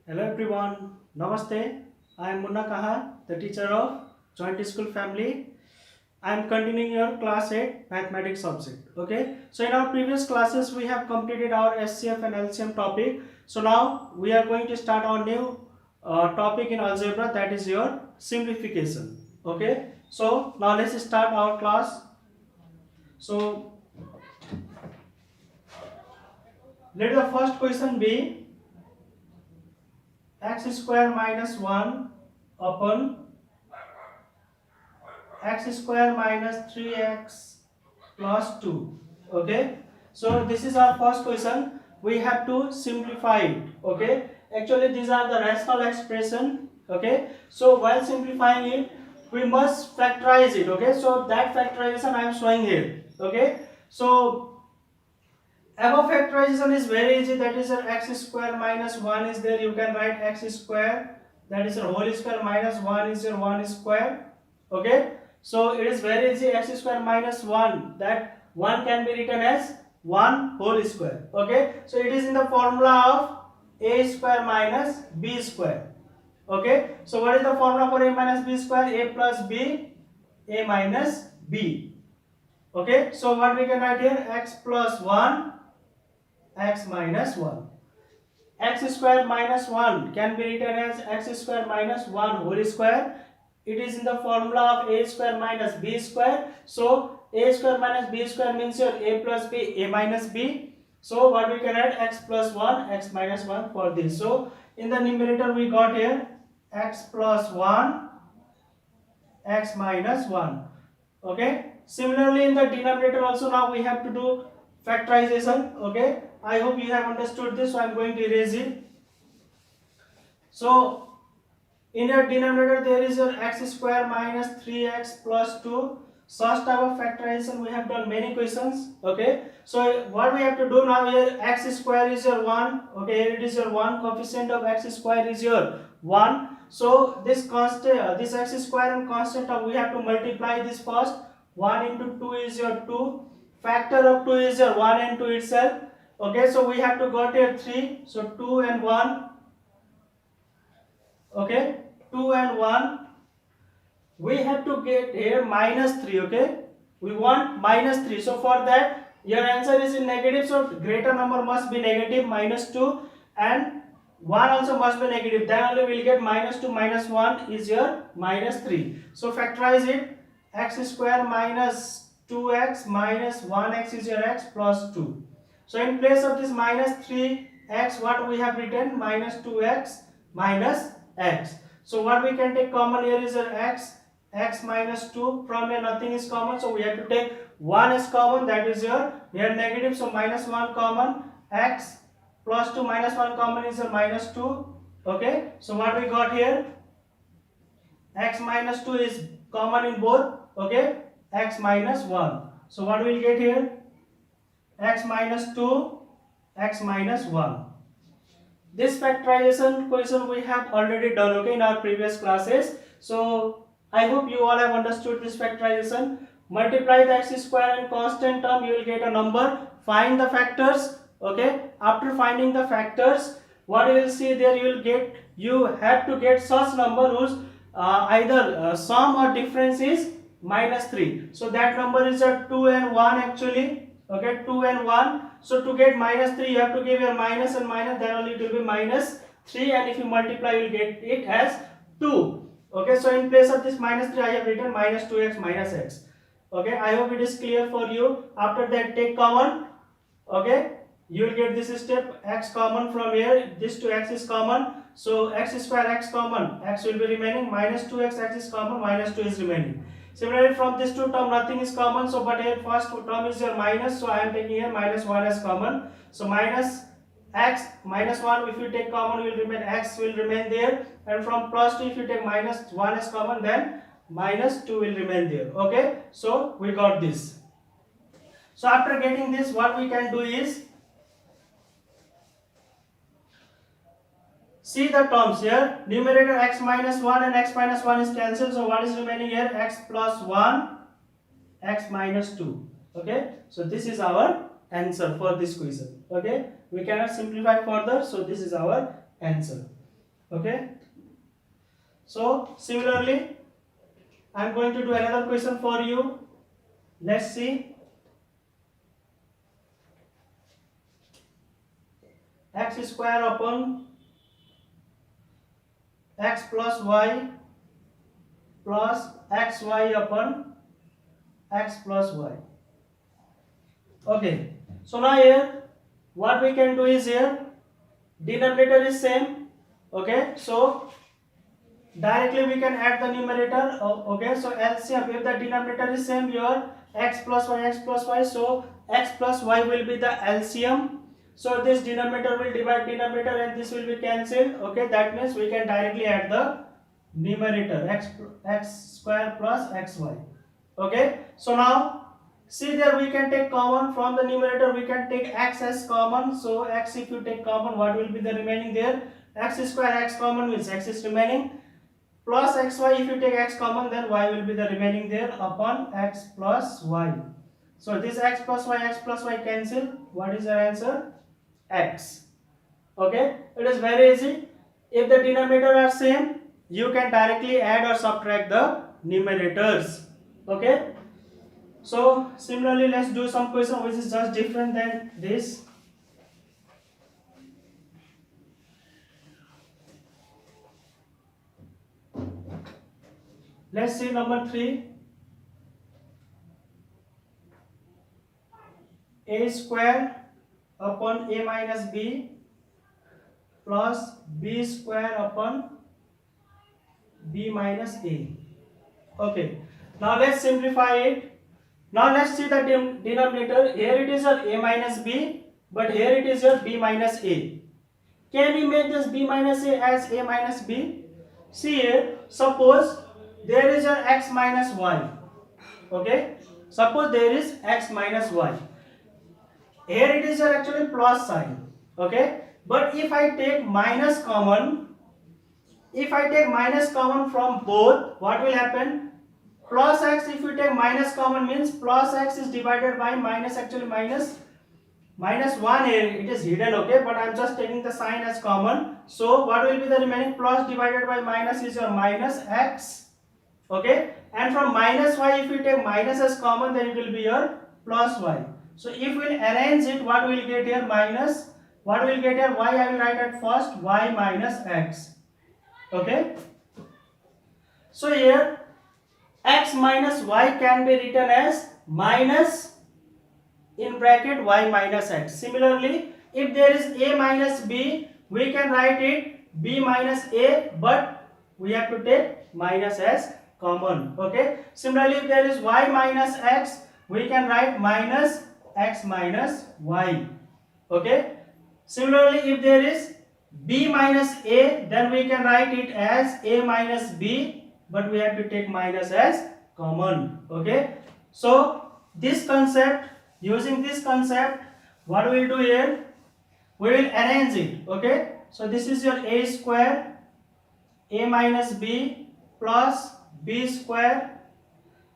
Hello everyone, Namaste. I am Munna Kahar, the teacher of Joint School Family. I am continuing your class 8 mathematics subject. Okay, so in our previous classes we have completed our SCF and LCM topic. So now we are going to start our new topic in algebra, that is your simplification. Okay, so now let's start our class. So let the first question be x square minus 1 upon x square minus 3x plus 2. Okay, so this is our first question. We have to simplify it. Okay, actually these are the rational expression. Okay, so while simplifying it we must factorize it. Okay, so that factorization I am showing here. Okay, so above factorization is very easy, that is your x square minus 1 is there, you can write x square, that is your whole square, minus 1 is your 1 square. Okay, so it is very easy, x square minus 1, that 1 can be written as 1 whole square. Okay, so it is in the formula of a square minus b square. Okay, so what is the formula for a minus b square? A plus b, a minus b. Okay, so what we can write here? X plus 1, x minus 1. X square minus 1 can be written as x square minus 1 whole square. It is in the formula of a square minus b square. So a square minus b square means your a plus b, a minus b. So what we can add? X plus 1, x minus 1 for this. So in the numerator we got here x plus 1, x minus 1. Okay, similarly in the denominator also now we have to do factorization. Okay, I hope you have understood this, so I am going to erase it. So in your denominator there is your x square minus 3x plus 2. Such type of factorization we have done many questions. Okay, so what we have to do now here, x square is your 1. Okay, here it is your 1, coefficient of x square is your 1. So this constant, this x square and constant of, we have to multiply this first. 1 into 2 is your 2. Factor of 2 is your 1 and 2 itself. Okay, so we have to got here 3. So 2 and 1. Okay, 2 and 1. We have to get here minus 3. Okay, we want minus 3. So for that your answer is in negative. So greater number must be negative, minus 2, and 1 also must be negative. Then only we will get minus 2 minus 1 is your minus 3. So factorize it. X square minus 2x minus 1x is your x plus 2. So in place of this minus 3x, what we have written? Minus 2x minus x. So what we can take common here is your x minus 2. From here nothing is common, so we have to take 1 is common, that is your here negative. So minus 1 common, x plus 2 minus 1 common is your minus 2. Okay, so what we got here? X minus 2 is common in both. Okay, x minus 1. So what we will get here? X minus 2, x minus 1. This factorization question we have already done, okay, in our previous classes. So I hope you all have understood this factorization. Multiply the x square and constant term, you will get a number. Find the factors. Okay, after finding the factors, what you will see there, you have to get such number whose either sum or difference is minus 3. So that number is a 2 and 1 actually. Okay, 2 and 1. So to get minus 3 you have to give your minus and minus, then only it will be minus 3, and if you multiply you will get it as 2. Okay, so in place of this minus 3 I have written minus 2x minus x. Okay, I hope it is clear for you. After that take common. Okay, you will get this step, x common from here, this to x is common. So x square x common, x will be remaining, minus 2x, x is common, minus 2 is remaining. Similarly from this two term nothing is common, so but here first term is your minus, so I am taking here minus 1 as common. So minus x minus 1, if you take common will remain, x will remain there, and from plus 2 if you take minus 1 as common, then minus 2 will remain there. Okay, so we got this. So after getting this, what we can do is, see the terms here, numerator x minus 1 and x minus 1 is cancelled, so what is remaining here? X plus 1, x minus 2. Okay, so this is our answer for this question. Okay, we cannot simplify further, so this is our answer. Okay, so similarly I am going to do another question for you. Let's see. X square upon x plus y plus xy upon x plus y. Okay, so now here what we can do is, here denominator is same. Okay, so directly we can add the numerator. Okay, so LCM, if the denominator is same, your x plus y, so x plus y will be the LCM. So this denominator will divide denominator and this will be cancelled. Okay, that means we can directly add the numerator x square plus xy. Okay, so now see, there we can take common from the numerator, we can take x as common. So x, if you take common, what will be the remaining there? X square, x common means x is remaining, plus xy, if you take x common, then y will be the remaining there upon x plus y. So this x plus y cancel. What is your answer? X. Okay, it is very easy. If the denominator are same, you can directly add or subtract the numerators. Okay, so similarly let's do some question which is just different than this. Let's see number 3. A square upon a minus b plus b square upon b minus a. Okay, now let's simplify it. Now let's see the denominator. Here it is your a minus b, but here it is your b minus a. Can we make this b minus a as a minus b? See here, suppose there is your x minus y. Okay, suppose there is x minus y. Here it is your actually plus sign. Okay, but if I take minus common, from both, what will happen? Plus x, if you take minus common, means plus x is divided by minus, actually minus 1 here, it is hidden. Okay, but I am just taking the sign as common. So what will be the remaining? Plus divided by minus is your minus x. Okay, and from minus y, if you take minus as common, then it will be your plus y. So if we will arrange it, what we will get here? Minus, what we will get here? Y I will write at first, y minus x. Okay, so here x minus y can be written as minus in bracket y minus x. Similarly, if there is a minus b, we can write it b minus a, but we have to take minus as common. Okay, similarly, if there is y minus x, we can write minus x minus y. Okay, similarly, if there is b minus a, then we can write it as a minus b, but we have to take minus as common. Okay, so this concept, using this concept, what we will do here, we will arrange it. Okay, so this is your a square, a minus b plus b square.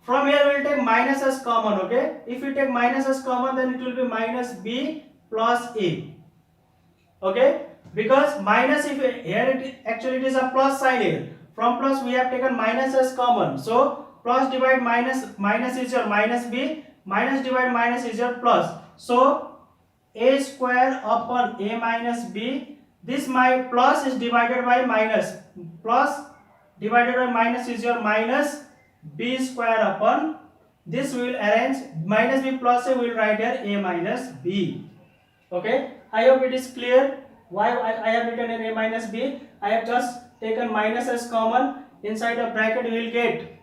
From here we will take minus as common. Okay, if you take minus as common, then it will be minus b plus a. Okay, because minus, if here it is a plus sign here, from plus we have taken minus as common. So plus divide minus, minus is your minus b, minus divide minus is your plus. So a square upon a minus b, this my plus is divided by minus, plus divided by minus is your minus b square upon, this we will arrange minus b plus a, we will write here a minus b. Okay, I hope it is clear why I have written in a minus b. I have just taken minus as common. Inside the bracket we will get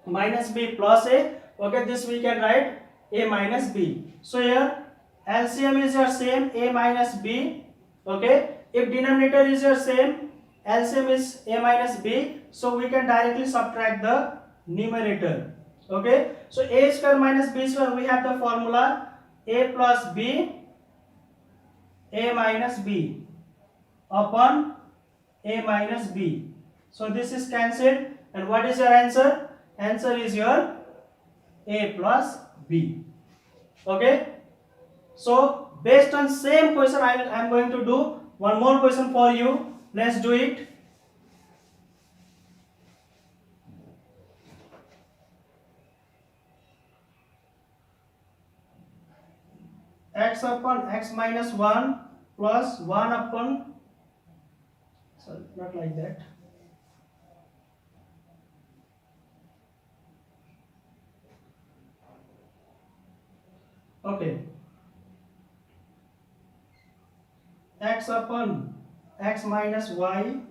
minus b plus a. Okay, this we can write a minus b. So here LCM is your same, a minus b. Okay, if denominator is your same, LCM is a minus b. So we can directly subtract the numerator. Okay, so a square minus b square, we have the formula a plus b, a minus b upon a minus b. So this is cancelled, and what is your answer? Answer is your a plus b. Okay, so based on same question, I am going to do one more question for you. Let's do it. x upon x minus 1 plus 1 upon, sorry, not like that. Okay, x upon x minus y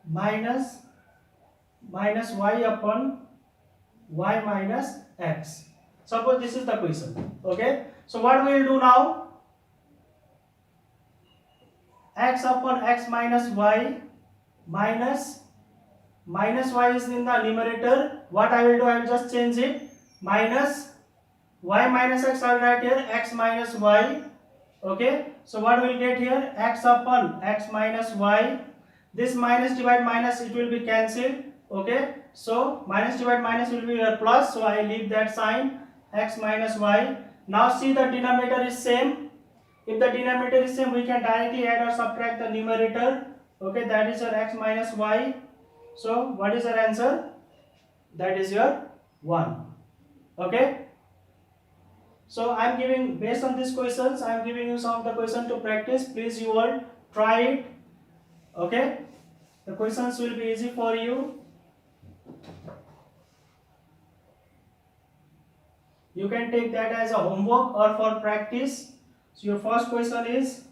minus y upon y minus x. Suppose this is the question. Okay, so what we will do now? X upon x minus y minus y is in the numerator. What I will do? I will just change it. Minus y minus x, I will write here x minus y. Okay, so what we will get here? X upon x minus y. This minus divide minus, it will be cancelled. Okay, so minus divide minus will be a plus, so I leave that sign, x minus y. Now see, the denominator is same. If the denominator is same, we can directly add or subtract the numerator. Okay, that is your x minus y. So what is your answer? That is your 1. Okay, so I am giving, based on these questions, I am giving you some of the questions to practice. Please you all try it. Okay, the questions will be easy for you. You can take that as a homework or for practice. So your first question is,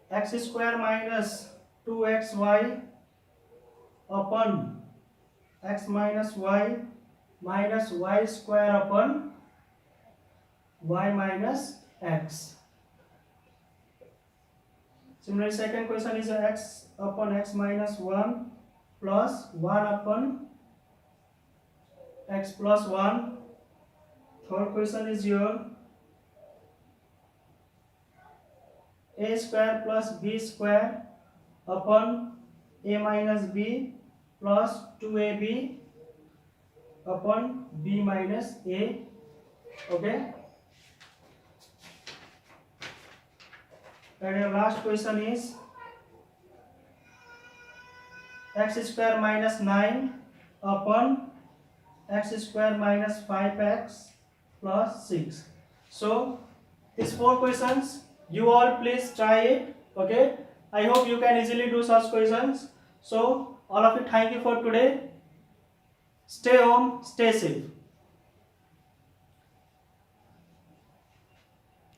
x square minus 2xy upon x minus y minus y square upon y minus x. Similarly, second question is x upon x minus 1 plus 1 upon x plus 1. Third question is your a square plus b square upon a minus b plus 2ab upon b minus a. Okay, and your last question is x square minus 9 upon x square minus 5x plus 6. So these 4 questions, you all please try it. Okay, I hope you can easily do such questions. So all of you, thank you for today. Stay home, stay safe.